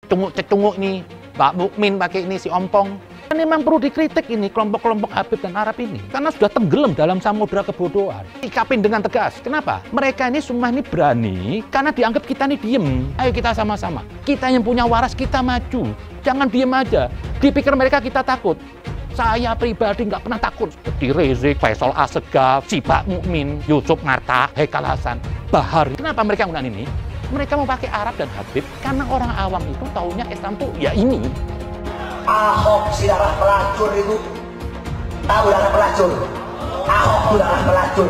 Cunguk-cecunguk nih, Pak Mukmin pakai ini si ompong. Kan memang perlu dikritik ini kelompok-kelompok Habib dan Arab ini. Karena sudah tenggelam dalam samudera kebodohan. Sikapin dengan tegas. Kenapa? Mereka ini semua ini berani karena dianggap kita ini diem. Ayo kita sama-sama. Kita yang punya waras, kita maju. Jangan diem aja. Dipikir mereka kita takut. Saya pribadi nggak pernah takut. Seperti Rizik, Faisal Assegaf, si Pak Mukmin, Yusuf Marta, Haikal Hasan, Bahar. Kenapa mereka menggunakan ini? Mereka mau pakai Arab dan Habib karena orang awam itu taunya Islam tuh ya ini. Ahok si darah pelacur itu, tahu darah pelacur? Ahok itu darah pelacur.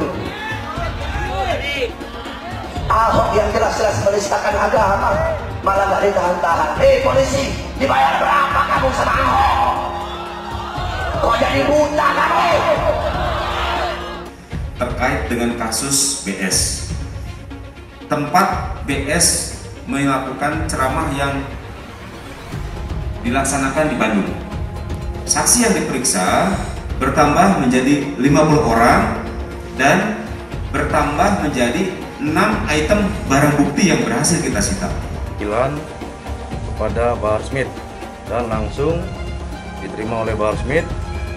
Ahok yang jelas-jelas menistakan agama malah nggak ditahan-tahan. Polisi, dibayar berapa kamu sama Ahok? Kok jadi buta kamu? Terkait dengan kasus BS, tempat BS melakukan ceramah yang dilaksanakan di Bandung. Saksi yang diperiksa bertambah menjadi 50 orang dan bertambah menjadi 6 item barang bukti yang berhasil kita sita. Panggilan kepada Bahar Smith dan langsung diterima oleh Bahar Smith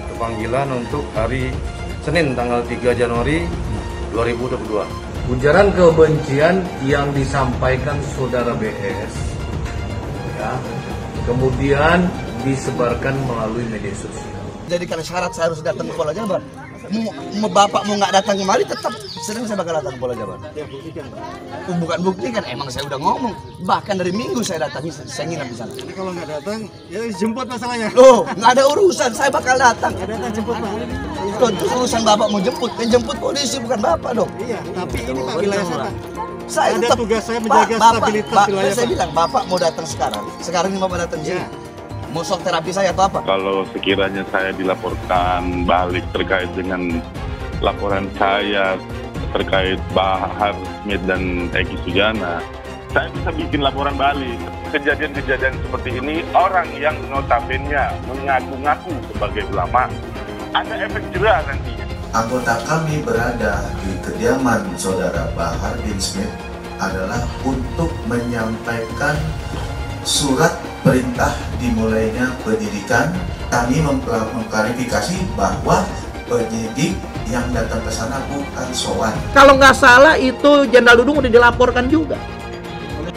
ke panggilan untuk hari Senin tanggal 3 Januari 2022. Ujaran kebencian yang disampaikan saudara BS ya, kemudian disebarkan melalui media sosial. Jadi kalau syarat saya harus datang ke Polda Jabar, bapak mau nggak datang kemari tetap sering saya bakal datang ke Polda Jabar. Ya, buktikan. Bukan buktikan, emang saya udah ngomong. Bahkan dari minggu saya datang, saya nginap di sana. Jadi kalau nggak datang, ya jemput masalahnya. Loh, nggak ada urusan, saya bakal datang. Nggak datang jemput pak. Terus urusan bapak mau jemput, yang jemput polisi bukan bapak dong. Iya, tapi ini pak wilayah saya. Saya ada tetap, tugas saya menjaga stabilitas wilayah. Saya bilang bapak mau datang sekarang ini bapak datang sini. Mau sok terapi saya atau apa? Kalau sekiranya saya dilaporkan balik terkait dengan laporan saya terkait Bahar Smith dan Eki Sujana, saya bisa bikin laporan balik. Kejadian-kejadian seperti ini, orang yang notabene mengaku-ngaku sebagai ulama, ada efek jerah nantinya. Anggota kami berada di kediaman saudara Bahar bin Smith adalah untuk menyampaikan surat perintah dimulainya penyidikan. Kami mengklarifikasi bahwa penyidik yang datang ke sana bukan sowan. Kalau nggak salah itu Jenderal Dudung udah dilaporkan juga.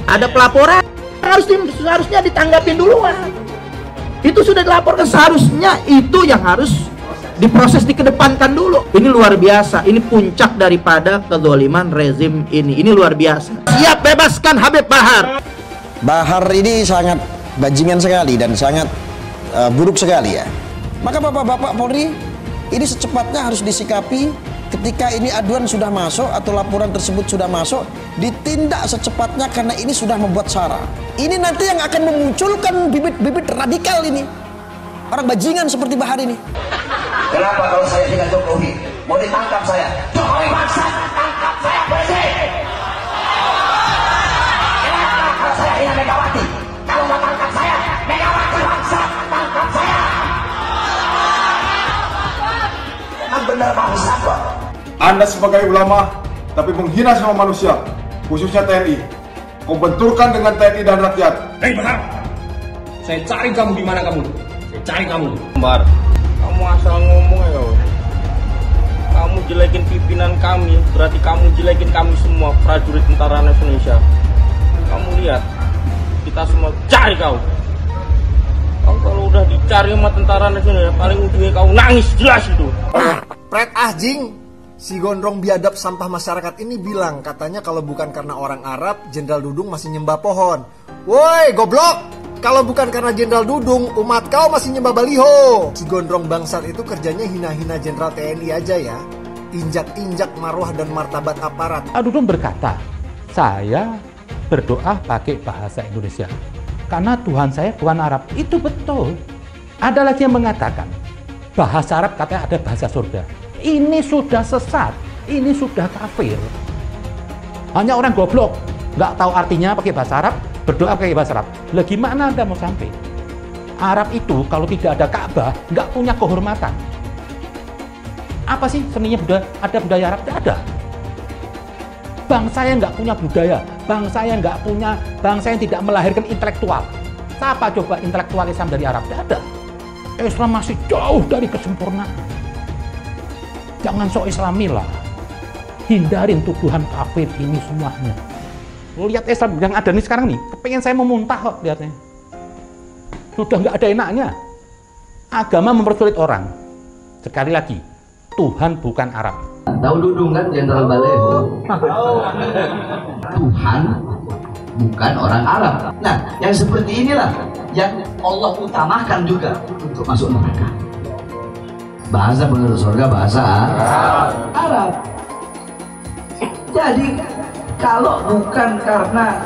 Ada pelaporan, harusnya ditanggapin duluan. Itu sudah dilaporkan, seharusnya itu yang harus diproses, dikedepankan dulu. Ini luar biasa, ini puncak daripada kezaliman rezim ini. Ini luar biasa. Siap bebaskan Habib Bahar. Bahar ini sangat bajingan sekali dan sangat buruk sekali ya. Maka bapak-bapak Polri ini secepatnya harus disikapi. Ketika ini aduan sudah masuk atau laporan tersebut sudah masuk, ditindak secepatnya karena ini sudah membuat sara. Ini nanti yang akan memunculkan bibit-bibit radikal ini. Orang bajingan seperti Bahar ini. Kenapa kalau saya dengan Jokowi mau ditangkap saya? Jokowi maksa tangkap saya polisi. Kenapa kalau saya ini Megawati? Kalau mau tangkap saya, Megawati maksa tangkap saya. Emang benar bangsa kok. Anda sebagai ulama tapi menghina semua manusia, khususnya TNI. Kau benturkan dengan TNI dan rakyat. Hei Bahar, saya cari kamu di mana kamu? Saya cari kamu. Bahar, kamu asal ngomong ya. Kamu jelekin pimpinan kami, berarti kamu jelekin kami semua prajurit Tentara Nasional Indonesia. Kamu lihat, kita semua cari kau. Kau kalau udah dicari sama Tentara Nasional, paling ujungnya kau nangis jelas itu. Pret Ahjing, si gondrong biadab sampah masyarakat ini bilang katanya kalau bukan karena orang Arab, Jenderal Dudung masih nyembah pohon. Woi, goblok! Kalau bukan karena Jenderal Dudung, umat kau masih nyembah baliho. Si gondrong bangsat itu kerjanya hina-hina Jenderal TNI aja ya. Injak-injak marwah dan martabat aparat. Dudung berkata, saya berdoa pakai bahasa Indonesia karena Tuhan saya Tuhan Arab. Itu betul. Ada lagi yang mengatakan bahasa Arab katanya ada bahasa surga. Ini sudah sesat, ini sudah kafir. Hanya orang goblok nggak tahu artinya pakai bahasa Arab, berdoa pakai bahasa Arab. Lah gimana Anda mau sampai? Arab itu kalau tidak ada Ka'bah nggak punya kehormatan. Apa sih seninya budaya? Ada budaya Arab? Tidak ada. Bangsa yang nggak punya budaya, bangsa yang tidak melahirkan intelektual, apa coba intelektual Islam dari Arab? Tidak ada. Islam masih jauh dari kesempurnaan. Jangan sok Islamilah. Hindarin tuduhan kafir ini semuanya. Lihat Islam yang ada nih sekarang nih, kepengen saya memuntah kok lihatnya. Sudah nggak ada enaknya. Agama mempersulit orang. Sekali lagi, Tuhan bukan Arab. Tahu Dudung kan Jenderal Baleho? Tuhan bukan orang Arab. Nah, yang seperti inilah yang Allah utamakan juga untuk masuk neraka. Bahasa penghuni surga bahasa Arab. Jadi kalau bukan karena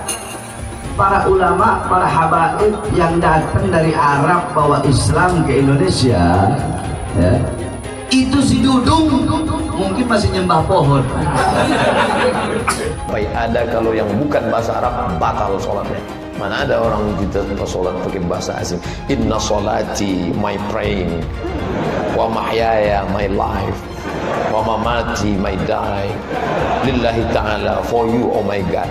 para ulama, para habaib yang datang dari Arab bawa Islam ke Indonesia, ya, itu si Dudung mungkin masih nyembah pohon. Baik, ada kalau yang bukan bahasa Arab batal sholatnya. Mana ada orang kita sholat pakai bahasa asing. Inna sholati, my praying, wa mahyaya, my life, wa mamati, my die, lillahi ta'ala, for you, oh my God.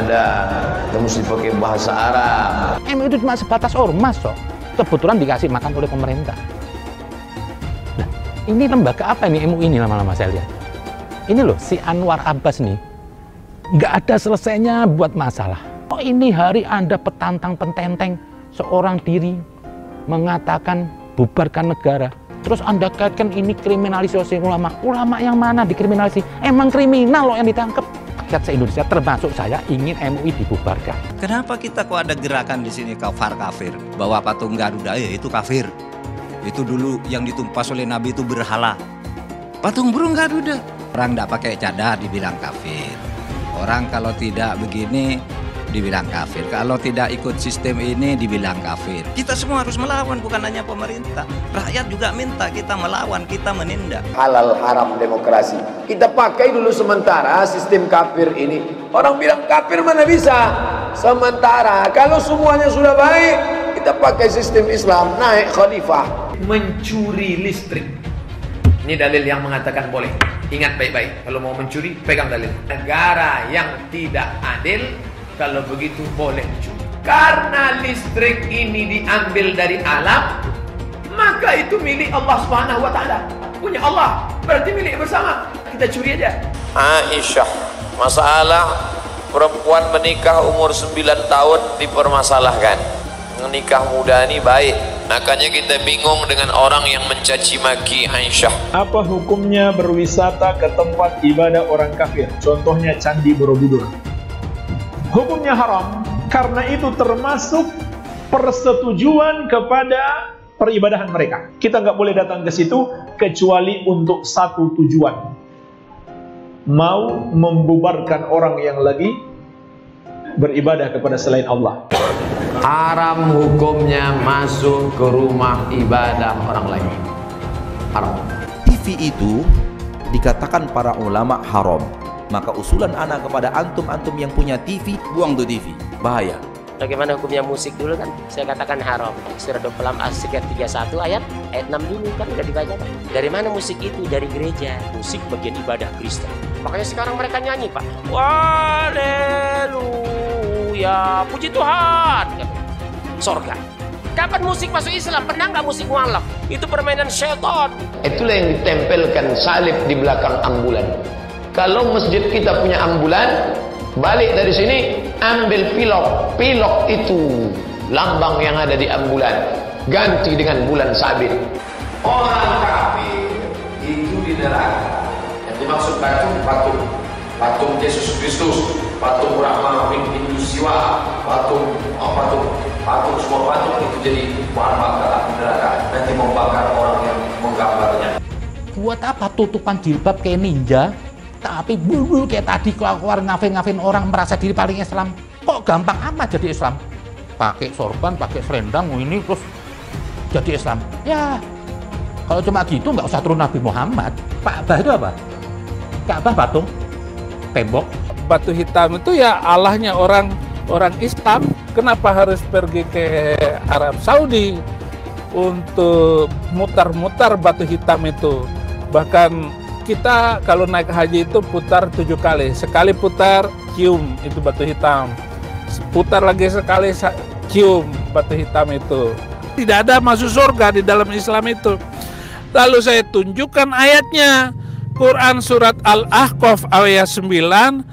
Ada, kita mesti pakai bahasa Arab. MUI itu cuma sebatas ormas kok. Kebetulan dikasih makan oleh pemerintah. Nah, ini lembaga apa ini MUI ini lama-lama saya lihat. Ini loh, si Anwar Abbas nih, nggak ada selesainya buat masalah. Oh, ini hari Anda petantang pententeng seorang diri mengatakan bubarkan negara. Terus Anda kaitkan ini kriminalisasi ulama. Ulama yang mana dikriminalisasi? Emang kriminal loh yang ditangkap. Rakyat se-Indonesia termasuk saya ingin MUI dibubarkan. Kenapa kita kok ada gerakan di sini kafir? Bahwa patung Garuda itu kafir. Itu dulu yang ditumpas oleh Nabi itu berhala. Patung burung Garuda. Orang tidak pakai cadar dibilang kafir. Orang kalau tidak begini dibilang kafir. Kalau tidak ikut sistem ini dibilang kafir. Kita semua harus melawan, bukan hanya pemerintah. Rakyat juga minta kita melawan, kita menindak. Halal haram demokrasi. Kita pakai dulu sementara sistem kafir ini. Orang bilang kafir mana bisa? Sementara kalau semuanya sudah baik, kita pakai sistem Islam, naik khalifah. Mencuri listrik. Ini dalil yang mengatakan boleh. Ingat baik-baik, kalau mau mencuri, pegang dalil. Negara yang tidak adil, kalau begitu boleh mencuri. Karena listrik ini diambil dari alam, maka itu milik Allah Subhanahu wa Ta'ala. Punya Allah, berarti milik bersama. Kita curi aja. Aisyah, masalah perempuan menikah umur 9 tahun dipermasalahkan. Menikah muda ini baik. Makanya kita bingung dengan orang yang mencaci maki Aisyah. Apa hukumnya berwisata ke tempat ibadah orang kafir? Contohnya Candi Borobudur. Hukumnya haram karena itu termasuk persetujuan kepada peribadahan mereka. Kita nggak boleh datang ke situ kecuali untuk satu tujuan. Mau membubarkan orang yang lagi beribadah kepada selain Allah. Haram hukumnya masuk ke rumah ibadah orang lain. Haram. TV itu dikatakan para ulama haram. Maka usulan anak kepada antum-antum yang punya TV, buang tuh TV. Bahaya. Bagaimana hukumnya musik dulu kan? Saya katakan haram. Surah 26 As-Sikar 31 ayat 6 dulu kan udah dibaca. Dari mana musik itu? Dari gereja. Musik bagian ibadah Kristen. Makanya sekarang mereka nyanyi, Pak. Haleluya, puji Tuhan. Sorga. Kapan musik masuk Islam? Pernah nggak musik mualaf? Itu permainan syaitan. Itulah yang ditempelkan salib di belakang ambulan. Kalau masjid kita punya ambulan, balik dari sini ambil pilok. Pilok itu lambang yang ada di ambulan. Ganti dengan bulan sabit. Orang kafir itu di neraka. Yang dimaksud patung Yesus Kristus, patung Brahma, Hindu Siwa, patung semua patung itu jadi bahan bakar neraka. Nanti membakar orang yang menggambarnya. Buat apa tutupan jilbab kayak ninja? Tapi bulu kayak tadi keluar ngafin orang merasa diri paling Islam. Kok gampang amat jadi Islam? Pakai sorban, pakai selendang, ini terus jadi Islam. Ya, kalau cuma gitu nggak usah turun Nabi Muhammad. Ka'bah itu apa? Ka'bah patung, tembok. Batu hitam itu ya Allahnya orang Islam. Kenapa harus pergi ke Arab Saudi untuk mutar-mutar batu hitam itu? Bahkan kita kalau naik haji itu putar 7 kali. Sekali putar, cium itu batu hitam. putar lagi sekali, cium batu hitam itu. Tidak ada masuk surga di dalam Islam itu. Lalu saya tunjukkan ayatnya, Quran surat Al-Ahqaf ayat 9.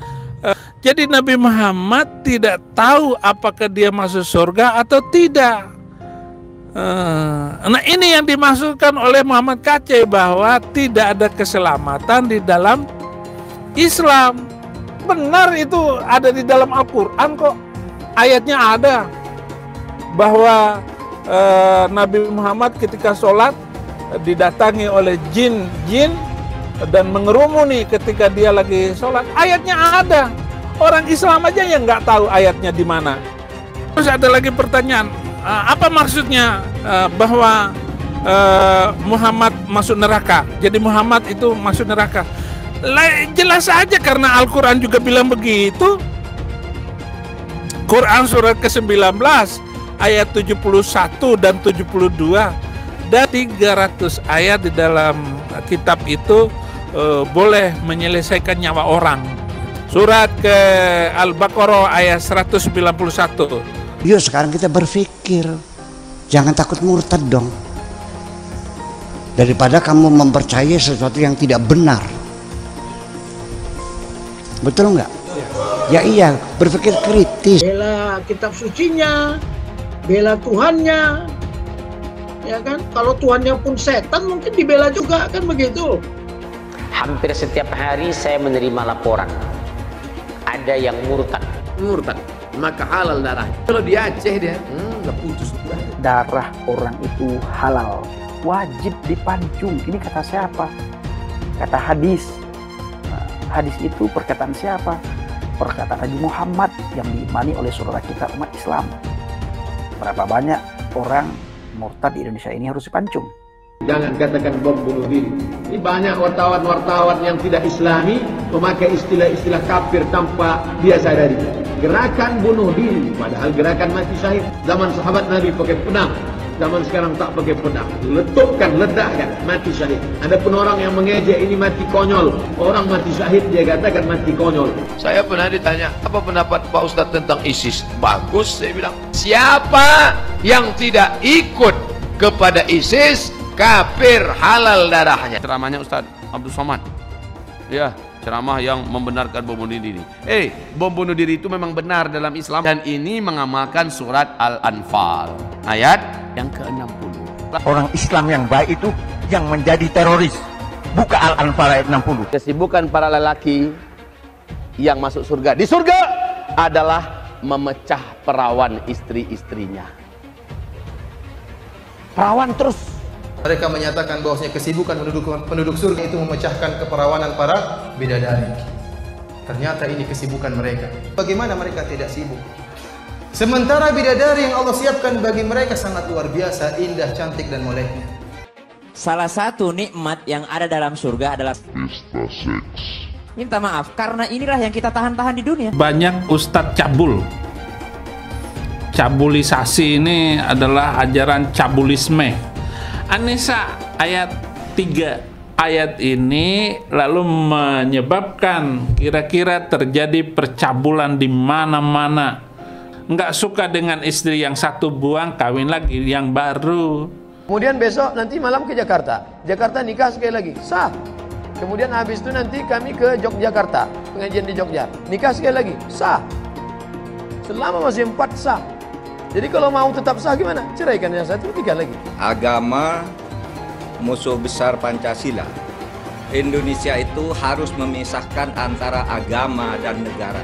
Jadi Nabi Muhammad tidak tahu apakah dia masuk surga atau tidak. Nah ini yang dimaksudkan oleh Muhammad Kacai, bahwa tidak ada keselamatan di dalam Islam. Benar, itu ada di dalam Al-Quran kok. Ayatnya ada bahwa Nabi Muhammad ketika sholat didatangi oleh jin dan mengerumuni ketika dia lagi sholat. Ayatnya ada. Orang Islam aja yang nggak tahu ayatnya di mana. Terus ada lagi pertanyaan, apa maksudnya bahwa Muhammad masuk neraka? Jadi Muhammad itu masuk neraka? Jelas aja karena Al-Quran juga bilang begitu. Quran surat ke-19 ayat 71 dan 72 dan 300 ayat di dalam kitab itu boleh menyelesaikan nyawa orang. Surat ke Al-Baqarah ayat 191. Yuk sekarang kita berpikir, jangan takut murtad dong. Daripada kamu mempercayai sesuatu yang tidak benar. Betul nggak? Ya iya, berpikir kritis. Bela kitab sucinya, bela Tuhannya, ya kan? Kalau Tuhannya pun setan mungkin dibela juga, kan begitu? Hampir setiap hari saya menerima laporan ada yang murtad, maka halal darah. Kalau di Aceh dia nggak putus. Darah orang itu halal, wajib dipancung. Ini kata siapa? Kata hadis. Hadis itu perkataan siapa? Perkataan Nabi Muhammad yang diimani oleh saudara kita umat Islam. Berapa banyak orang murtad di Indonesia ini harus dipancung. Jangan katakan bom bunuh diri. Ini banyak wartawan-wartawan yang tidak Islami memakai istilah-istilah kafir tanpa dia sadari. Gerakan bunuh diri, padahal gerakan mati syahid. Zaman sahabat Nabi pakai pedang, zaman sekarang tak pakai pedang. Letupkan, ledakkan, mati syahid. Ada pun orang yang mengejek ini mati konyol. Orang mati syahid dia katakan mati konyol. Saya pernah ditanya, apa pendapat Pak Ustadz tentang ISIS? Bagus, saya bilang. Siapa yang tidak ikut kepada ISIS, kafir, halal darahnya. Ceramahnya Ustadz Abdul Somad, ya, ceramah yang membenarkan bom bunuh diri. Bom bunuh diri itu memang benar dalam Islam, dan ini mengamalkan surat Al-Anfal ayat yang ke-60. Orang Islam yang baik itu yang menjadi teroris. Buka Al-Anfal ayat 60. Kesibukan para lelaki yang masuk surga di surga adalah memecah perawan istri-istrinya. Perawan terus. Mereka menyatakan bahwasanya kesibukan penduduk surga itu memecahkan keperawanan para bidadari. Ternyata ini kesibukan mereka. Bagaimana mereka tidak sibuk? Sementara bidadari yang Allah siapkan bagi mereka sangat luar biasa, indah, cantik, dan moleknya. Salah satu nikmat yang ada dalam surga adalah pesta seks. Minta maaf, karena inilah yang kita tahan-tahan di dunia. Banyak ustadz cabul. Cabulisasi ini adalah ajaran cabulisme. An-Nisa ayat 3. Ayat ini lalu menyebabkan kira-kira terjadi percabulan di mana-mana. Nggak suka dengan istri yang satu buang, kawin lagi yang baru. Kemudian besok nanti malam ke Jakarta. Jakarta nikah sekali lagi, sah. Kemudian habis itu nanti kami ke Yogyakarta, pengajian di Jogja. Nikah sekali lagi, sah. Selama masih 4 sah. Jadi kalau mau tetap sah gimana? Ceraikan yang satu, nikah lagi. Agama musuh besar Pancasila. Indonesia itu harus memisahkan antara agama dan negara.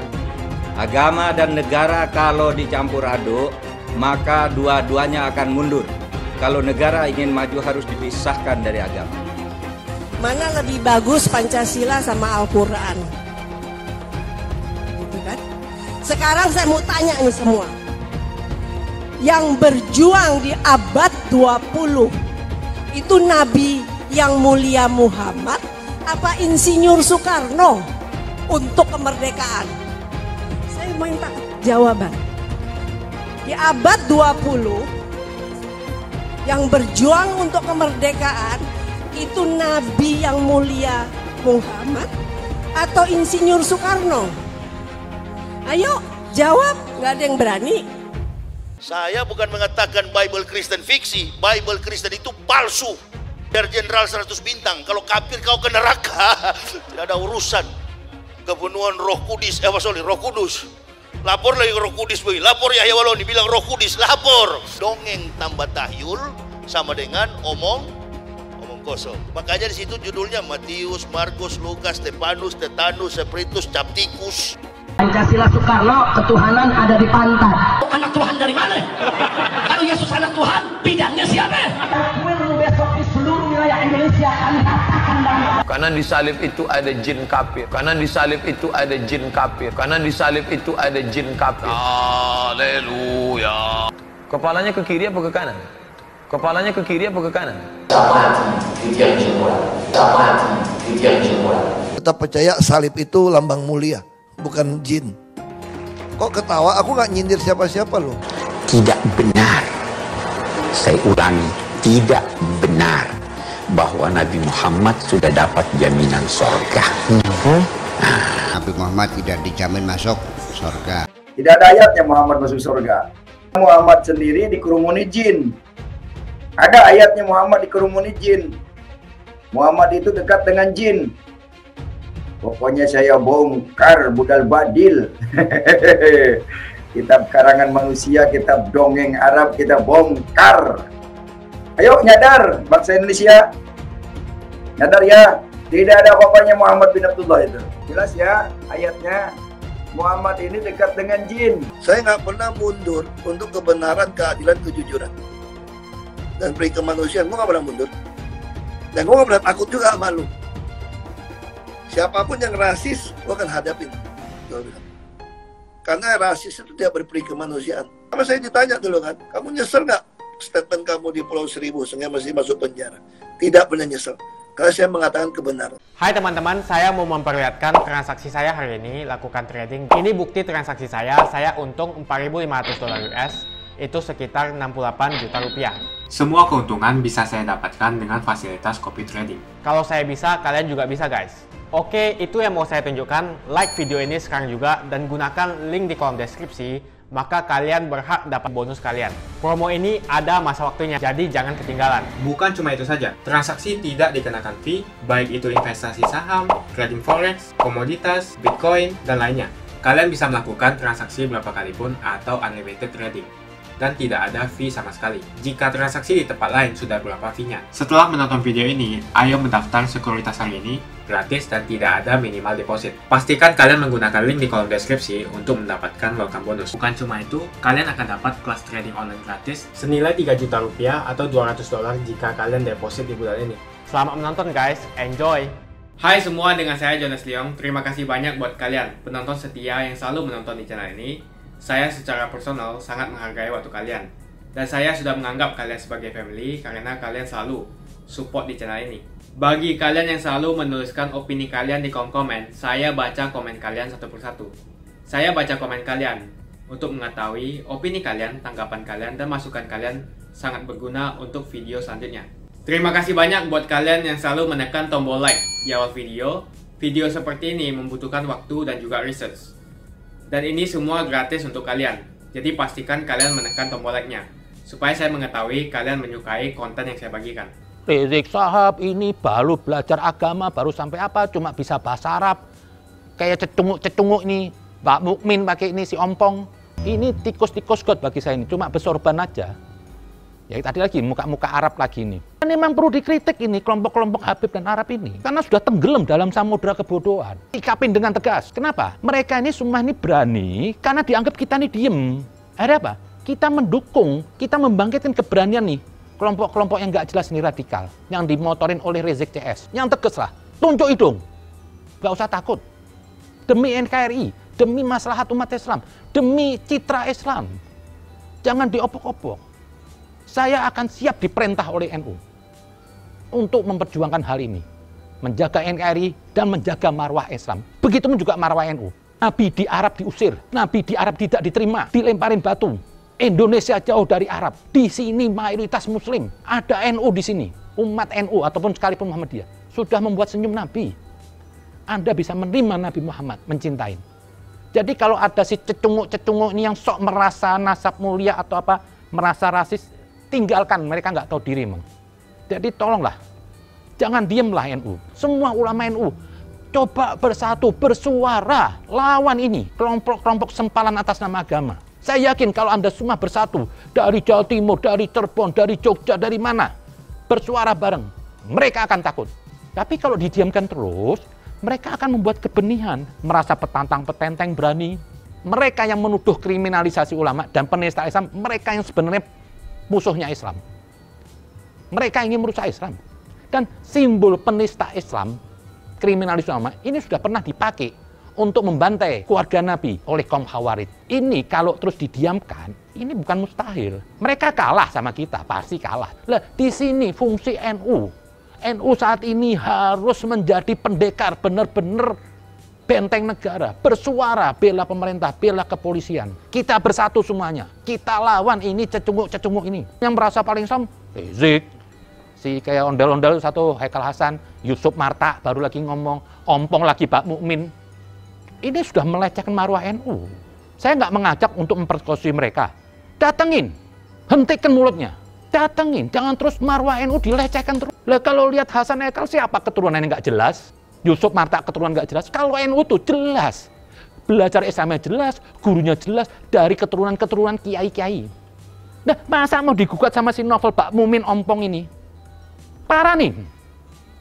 Agama dan negara kalau dicampur aduk, maka dua-duanya akan mundur. Kalau negara ingin maju harus dipisahkan dari agama. Mana lebih bagus Pancasila sama Al-Quran? Gitu kan? Sekarang saya mau tanya nih semua. Yang berjuang di abad 20 itu Nabi yang mulia Muhammad apa Insinyur Soekarno untuk kemerdekaan? Saya minta jawaban. Di abad 20 yang berjuang untuk kemerdekaan itu Nabi yang mulia Muhammad atau Insinyur Soekarno? Ayo jawab. Nggak ada yang berani. Saya bukan mengatakan Bible Kristen fiksi. Bible Kristen itu palsu. Biar jenderal 100 bintang. Kalau kafir kau ke neraka. Tidak ada urusan. Kepenuhan Roh Kudus. Roh Kudus. Lapor lagi Roh Kudus. Lapor Yahya Waloni bilang Roh Kudus. Lapor. Dongeng tambah tahyul sama dengan omong kosong. Makanya di situ judulnya Matius, Markus, Lukas, Stefanus, Tetanus, Spiritus, Captikus. Pancasila Soekarno, ketuhanan ada di pantat. Anak Tuhan dari mana? Kalau Yesus anak Tuhan, bidangnya siapa? Besok di seluruh wilayah Indonesia kami katakan bahwa Karena di salib itu ada jin kafir. Karena di salib itu ada jin kafir. Karena di salib itu ada jin kafir. Haleluya. Kepalanya ke kiri apa ke kanan? Kepalanya ke kiri apa ke kanan? Tetap percaya salib itu lambang mulia, bukan jin. Kok ketawa? Aku nggak nyindir siapa-siapa loh. Tidak benar. Saya ulangi, tidak benar bahwa Nabi Muhammad sudah dapat jaminan surga. Nabi Muhammad tidak dijamin masuk surga. Tidak ada ayatnya Muhammad masuk surga. Muhammad sendiri dikerumuni jin. Ada ayatnya Muhammad dikerumuni jin. Muhammad itu dekat dengan jin. Pokoknya saya bongkar budal badil. Kitab karangan manusia, kitab dongeng Arab kita bongkar. Ayo nyadar bangsa Indonesia. Nyadar ya, tidak ada apa-apanya Muhammad bin Abdullah itu. Jelas ya ayatnya. Muhammad ini dekat dengan jin. Saya nggak pernah mundur untuk kebenaran, keadilan, kejujuran dan peri kemanusiaan. Gue nggak pernah mundur. Dan gue nggak pernah takut juga sama lu. Siapapun yang rasis, gue akan hadapin. Karena rasis itu tidak berperi kemanusiaan. Sama saya ditanya dulu kan, kamu nyesel nggak statement kamu di Pulau Seribu sehingga masih masuk penjara? Tidak pernah nyesel. Karena saya mengatakan kebenaran. Hai teman-teman, saya mau memperlihatkan transaksi saya hari ini lakukan trading. Ini bukti transaksi saya untung $4.500 US, itu sekitar 68 juta rupiah. Semua keuntungan bisa saya dapatkan dengan fasilitas copy trading. Kalau saya bisa, kalian juga bisa guys. Oke, itu yang mau saya tunjukkan. Like video ini sekarang juga dan gunakan link di kolom deskripsi, maka kalian berhak dapat bonus kalian. Promo ini ada masa waktunya, jadi jangan ketinggalan. Bukan cuma itu saja, transaksi tidak dikenakan fee, baik itu investasi saham, trading forex, komoditas, bitcoin, dan lainnya. Kalian bisa melakukan transaksi berapa kali pun atau unlimited trading. Dan tidak ada fee sama sekali. Jika transaksi di tempat lain sudah berapa fee-nya. Setelah menonton video ini, ayo mendaftar sekuritas hari ini, gratis dan tidak ada minimal deposit. Pastikan kalian menggunakan link di kolom deskripsi untuk mendapatkan welcome bonus. Bukan cuma itu, kalian akan dapat kelas trading online gratis senilai 3 juta rupiah atau $200 jika kalian deposit di bulan ini. Selamat menonton guys, enjoy! Hai semua, dengan saya Jonas Leong. Terima kasih banyak buat kalian, penonton setia yang selalu menonton di channel ini. Saya secara personal sangat menghargai waktu kalian. Dan saya sudah menganggap kalian sebagai family karena kalian selalu support di channel ini. Bagi kalian yang selalu menuliskan opini kalian di kolom komen, saya baca komen kalian satu persatu. Saya baca komen kalian untuk mengetahui opini kalian, tanggapan kalian, dan masukan kalian sangat berguna untuk video selanjutnya. Terima kasih banyak buat kalian yang selalu menekan tombol like di awal video. Video seperti ini membutuhkan waktu dan juga research. Dan ini semua gratis untuk kalian. Jadi pastikan kalian menekan tombol like-nya supaya saya mengetahui kalian menyukai konten yang saya bagikan. Rizik Syihab ini baru belajar agama, baru sampai apa, cuma bisa bahasa Arab. Kayak cecunguk ini, Pak Mukmin pakai ini si ompong. Ini tikus-tikus god bagi saya ini, cuma bersorban aja. Ya tadi lagi muka-muka Arab lagi ini. Ini memang perlu dikritik ini kelompok-kelompok Habib dan Arab ini. Karena sudah tenggelam dalam samudera kebodohan. Sikapin dengan tegas. Kenapa? Mereka ini semua ini berani karena dianggap kita ini diem. Ada apa? Kita mendukung, kita membangkitkan keberanian nih. Kelompok-kelompok yang nggak jelas ini radikal. Yang dimotorin oleh Rizik CS. Yang tegas lah. Tunjuk hidung. Nggak usah takut. Demi NKRI. Demi maslahat umat Islam. Demi citra Islam. Jangan diopok-opok. Saya akan siap diperintah oleh NU untuk memperjuangkan hal ini. Menjaga NKRI dan menjaga marwah Islam. Begitupun juga marwah NU. Nabi di Arab diusir. Nabi di Arab tidak diterima. Dilemparin batu. Indonesia jauh dari Arab. Di sini mayoritas Muslim. Ada NU di sini. Umat NU ataupun sekalipun Muhammadiyah. Sudah membuat senyum Nabi. Anda bisa menerima Nabi Muhammad. Mencintai. Jadi kalau ada si cecunguk-cecunguk ini yang sok merasa nasab mulia atau apa, merasa rasis, tinggalkan, mereka nggak tahu diri, Mang. Jadi tolonglah, jangan diemlah NU. Semua ulama NU, coba bersatu, bersuara, lawan ini, kelompok-kelompok sempalan atas nama agama. Saya yakin kalau Anda semua bersatu, dari Jawa Timur, dari Cirebon, dari Jogja, dari mana, bersuara bareng, mereka akan takut. Tapi kalau didiamkan terus, mereka akan membuat kebenihan, merasa petantang-petenteng berani. Mereka yang menuduh kriminalisasi ulama dan penista Islam, mereka yang sebenarnya musuhnya Islam. Mereka ingin merusak Islam. Dan simbol penista Islam, kriminalis ulama, ini sudah pernah dipakai untuk membantai keluarga Nabi oleh kaum Khawarij. Ini kalau terus didiamkan, ini bukan mustahil. Mereka kalah sama kita, pasti kalah. Lah, di sini fungsi NU. NU saat ini harus menjadi pendekar, benar-benar benteng negara, bersuara, bela pemerintah, bela kepolisian. Kita bersatu semuanya, kita lawan ini cecunguk-cecunguk ini. Yang merasa paling Islam, Rizik, si kayak ondel-ondel satu, Haikal Hasan, Yusuf Marta, baru lagi ngomong, ompong lagi Pak Mukmin. Ini sudah melecehkan marwah NU. Saya nggak mengajak untuk memperkosa mereka. Datengin, hentikan mulutnya. Datengin, jangan terus marwah NU dilecehkan terus. Lah kalau lihat Hasan Haikal, siapa keturunannya nggak jelas? Yusuf Marta keturunan nggak jelas. Kalau NU tuh jelas, belajar Islamnya jelas, gurunya jelas, dari keturunan-keturunan kiai-kiai. Nah, masa mau digugat sama si novel Pak Mumin Ompong ini? Parah nih,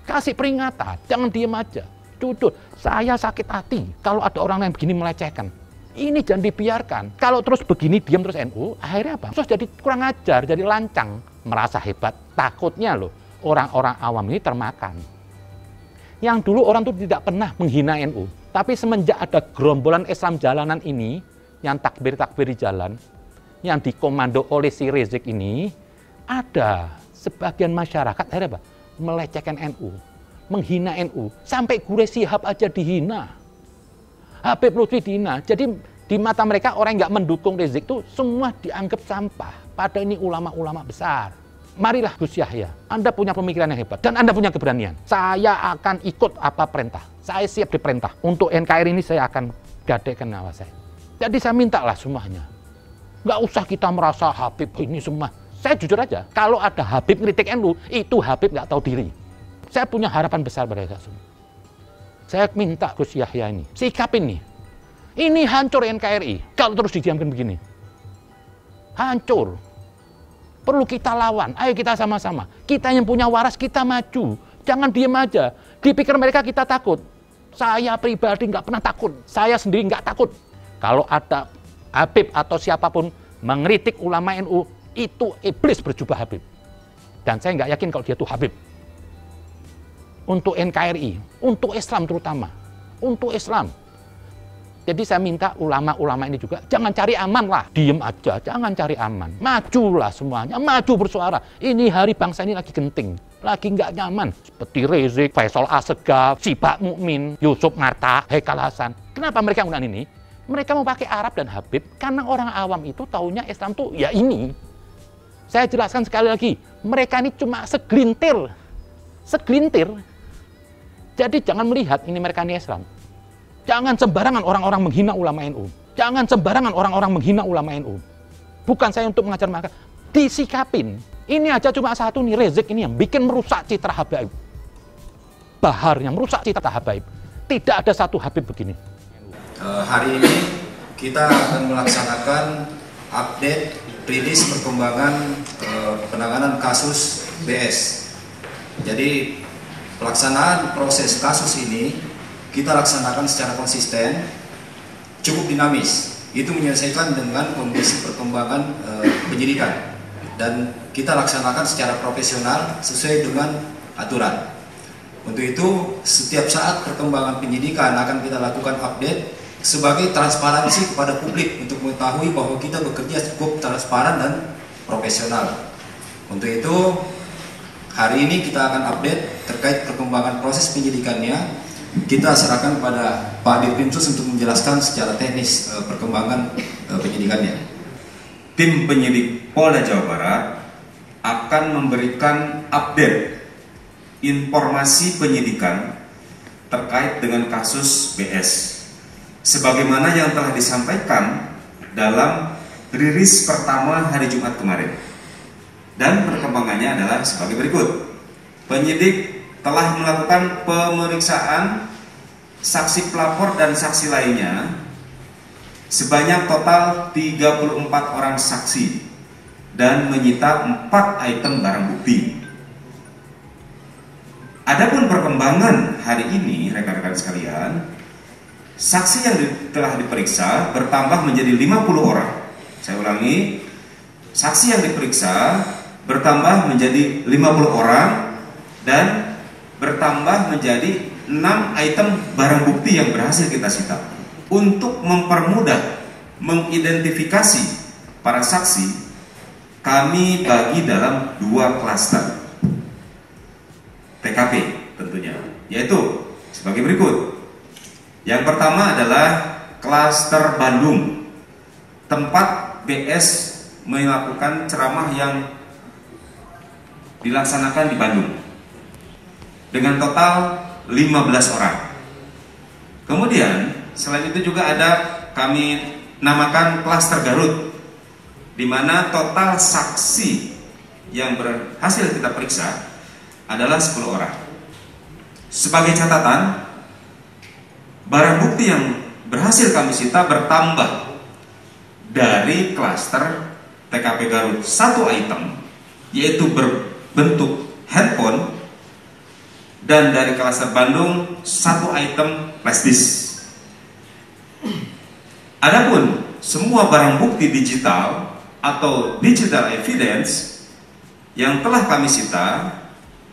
kasih peringatan, jangan diem aja. Jujur, saya sakit hati kalau ada orang yang begini melecehkan. Ini jangan dibiarkan. Kalau terus begini diam terus NU, akhirnya apa? Terus jadi kurang ajar, jadi lancang, merasa hebat. Takutnya loh, orang-orang awam ini termakan. Yang dulu orang tuh tidak pernah menghina NU. Tapi semenjak ada gerombolan Islam jalanan ini, yang takbir-takbir di jalan, yang dikomando oleh si Rizik ini, ada sebagian masyarakat akhirnya apa? Melecehkan NU, menghina NU. Sampai Gure Shihab aja dihina. Habib Lutfi dihina. Jadi di mata mereka orang yang nggak mendukung Rizik itu semua dianggap sampah. Padahal ini ulama-ulama besar. Marilah Gus Yahya, Anda punya pemikiran yang hebat dan Anda punya keberanian. Saya akan ikut apa perintah. Saya siap diperintah. Untuk NKRI ini saya akan gadekan nyawa saya. Jadi saya mintalah semuanya. Nggak usah kita merasa Habib ini semua. Saya jujur aja, kalau ada Habib kritik NU, itu Habib nggak tahu diri. Saya punya harapan besar pada saya semua. Saya minta Gus Yahya ini, sikapin nih. Ini hancur NKRI, kalau terus didiamkan begini. Hancur. Perlu kita lawan, ayo kita sama-sama. Kita yang punya waras, kita maju. Jangan diem aja. Dipikir mereka kita takut. Saya pribadi nggak pernah takut. Saya sendiri nggak takut. Kalau ada Habib atau siapapun mengkritik ulama NU, itu iblis berjubah Habib. Dan saya nggak yakin kalau dia itu Habib. Untuk NKRI, untuk Islam terutama, untuk Islam. Jadi saya minta ulama-ulama ini juga, jangan cari aman lah, diem aja, jangan cari aman. Majulah semuanya, maju bersuara. Ini hari bangsa ini lagi genting, lagi nggak nyaman. Seperti Rizik, Faisal Assegaf, si Pak Mukmin, Yusuf Marta, Haikal Hasan. Kenapa mereka menggunakan ini? Mereka mau pakai Arab dan Habib, karena orang awam itu taunya Islam tuh ya ini. Saya jelaskan sekali lagi, mereka ini cuma segelintir. Segelintir. Jadi jangan melihat ini mereka ini Islam. Jangan sembarangan orang-orang menghina ulama NU. Jangan sembarangan orang-orang menghina ulama NU. Bukan saya untuk mengajar mereka. Disikapin. Ini aja cuma satu nih, Rizik ini yang bikin merusak citra Habib. Bahar yang merusak citra Habib. Tidak ada satu Habib begini. Hari ini kita akan melaksanakan update rilis perkembangan penanganan kasus BS. Jadi pelaksanaan proses kasus ini kita laksanakan secara konsisten, cukup dinamis. Itu menyelesaikan dengan kondisi perkembangan penyidikan. Dan kita laksanakan secara profesional sesuai dengan aturan. Untuk itu, setiap saat perkembangan penyidikan akan kita lakukan update sebagai transparansi kepada publik untuk mengetahui bahwa kita bekerja cukup transparan dan profesional. Untuk itu, hari ini kita akan update terkait perkembangan proses penyidikannya. Kita serahkan kepada Pak Dirkrimsus untuk menjelaskan secara teknis perkembangan penyidikannya. Tim penyidik Polda Jawa Barat akan memberikan update informasi penyidikan terkait dengan kasus BS. sebagaimana yang telah disampaikan dalam rilis pertama hari Jumat kemarin. Dan perkembangannya adalah sebagai berikut. Penyidik telah melakukan pemeriksaan saksi pelapor dan saksi lainnya sebanyak total 34 orang saksi dan menyita 4 item barang bukti. Adapun perkembangan hari ini, rekan-rekan sekalian, saksi yang telah diperiksa bertambah menjadi 50 orang. Saya ulangi, saksi yang diperiksa bertambah menjadi 50 orang dan bertambah menjadi 6 item barang bukti yang berhasil kita sita. Untuk mempermudah mengidentifikasi para saksi, kami bagi dalam 2 klaster TKP tentunya, yaitu sebagai berikut. Yang pertama adalah klaster Bandung, tempat BS melakukan ceramah yang dilaksanakan di Bandung dengan total 15 orang. Kemudian selain itu juga ada kami namakan klaster Garut, di mana total saksi yang berhasil kita periksa adalah 10 orang. Sebagai catatan, barang bukti yang berhasil kami sita bertambah dari klaster TKP Garut 1 item, yaitu berbentuk handphone, dan dari klaster Bandung 1 item flash disk. Adapun semua barang bukti digital atau digital evidence yang telah kami sita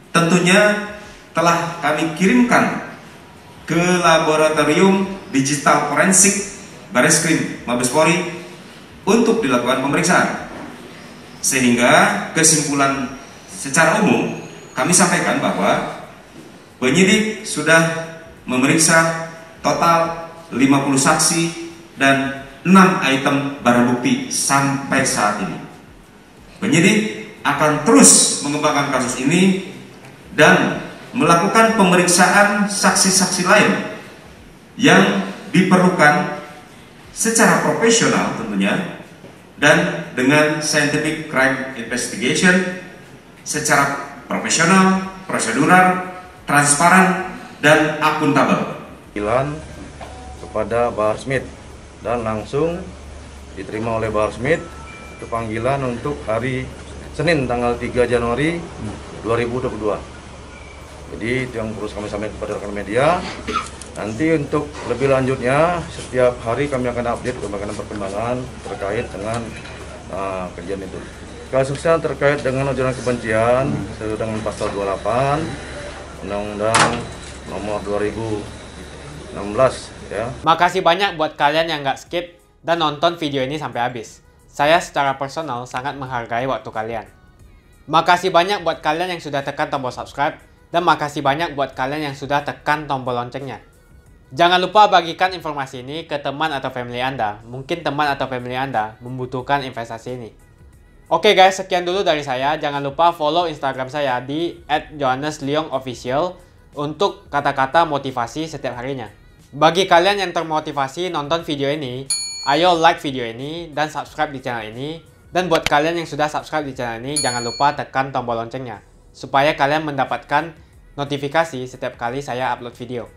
tentunya telah kami kirimkan ke laboratorium digital forensik Bareskrim Mabes Polri untuk dilakukan pemeriksaan. Sehingga kesimpulan secara umum kami sampaikan bahwa penyidik sudah memeriksa total 50 saksi dan 6 item barang bukti sampai saat ini. Penyidik akan terus mengembangkan kasus ini dan melakukan pemeriksaan saksi-saksi lain yang diperlukan secara profesional tentunya, dan dengan scientific crime investigation secara profesional, prosedural, transparan, dan akuntabel. Panggilan kepada Bahar Smith dan langsung diterima oleh Bahar Smith ke panggilan untuk hari Senin tanggal 3 Januari 2022. Jadi itu yang perlu kami sampaikan kepada rekan media. Nanti untuk lebih lanjutnya setiap hari kami akan update perkembangan terkait dengan kejadian itu. Kasusnya terkait dengan ujaran kebencian sesuai dengan pasal 28 Undang-Undang Nomor 2016 ya. Makasih banyak buat kalian yang nggak skip dan nonton video ini sampai habis. Saya secara personal sangat menghargai waktu kalian. Makasih banyak buat kalian yang sudah tekan tombol subscribe, dan makasih banyak buat kalian yang sudah tekan tombol loncengnya. Jangan lupa bagikan informasi ini ke teman atau family Anda. Mungkin teman atau family Anda membutuhkan investasi ini. Oke guys, sekian dulu dari saya. Jangan lupa follow Instagram saya di @johannesleongofficial untuk kata-kata motivasi setiap harinya. Bagi kalian yang termotivasi nonton video ini, ayo like video ini dan subscribe di channel ini. Dan buat kalian yang sudah subscribe di channel ini, jangan lupa tekan tombol loncengnya supaya kalian mendapatkan notifikasi setiap kali saya upload video.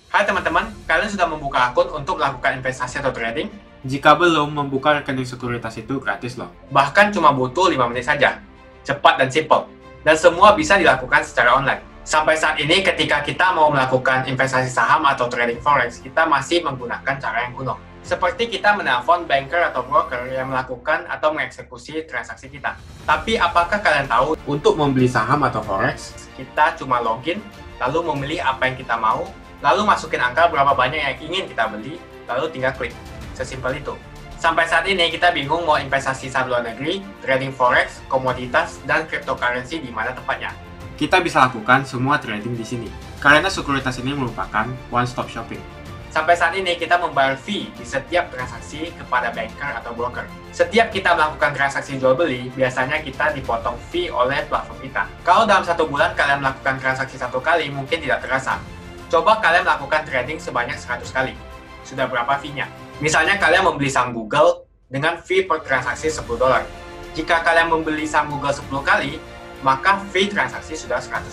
Hai teman-teman, kalian sudah membuka akun untuk melakukan investasi atau trading? Jika belum, membuka rekening sekuritas itu gratis loh. Bahkan cuma butuh 5 menit saja. Cepat dan simple. Dan semua bisa dilakukan secara online. Sampai saat ini ketika kita mau melakukan investasi saham atau trading forex, kita masih menggunakan cara yang kuno. Seperti kita menelpon banker atau broker yang melakukan atau mengeksekusi transaksi kita. Tapi apakah kalian tahu, untuk membeli saham atau forex, kita cuma login, lalu memilih apa yang kita mau, lalu masukin angka berapa banyak yang ingin kita beli, lalu tinggal klik. Sesimpel itu. Sampai saat ini kita bingung mau investasi saham luar negeri, trading forex, komoditas, dan cryptocurrency di mana tepatnya. Kita bisa lakukan semua trading di sini, karena sekuritas ini merupakan one-stop shopping. Sampai saat ini kita membayar fee di setiap transaksi kepada banker atau broker. Setiap kita melakukan transaksi jual beli, biasanya kita dipotong fee oleh platform kita. Kalau dalam 1 bulan kalian melakukan transaksi 1 kali, mungkin tidak terasa. Coba kalian melakukan trading sebanyak 100 kali. Sudah berapa fee-nya? Misalnya kalian membeli saham Google dengan fee per transaksi $10. Jika kalian membeli saham Google 10 kali, maka fee transaksi sudah $100.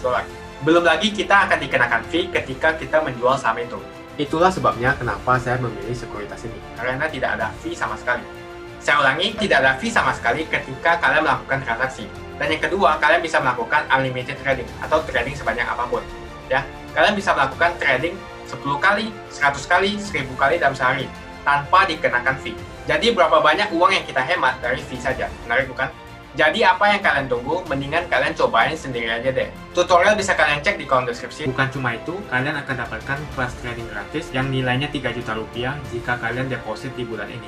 Belum lagi kita akan dikenakan fee ketika kita menjual saham itu. Itulah sebabnya kenapa saya memilih sekuritas ini, karena tidak ada fee sama sekali. Saya ulangi, tidak ada fee sama sekali ketika kalian melakukan transaksi. Dan yang kedua, kalian bisa melakukan unlimited trading atau trading sebanyak apapun. Ya, kalian bisa melakukan trading 10 kali, 100 kali, 1000 kali dalam sehari tanpa dikenakan fee. Jadi berapa banyak uang yang kita hemat dari fee saja, menarik bukan? Jadi apa yang kalian tunggu, mendingan kalian cobain sendiri aja deh. Tutorial bisa kalian cek di kolom deskripsi. Bukan cuma itu, kalian akan dapatkan kelas trading gratis yang nilainya 3 juta rupiah jika kalian deposit di bulan ini.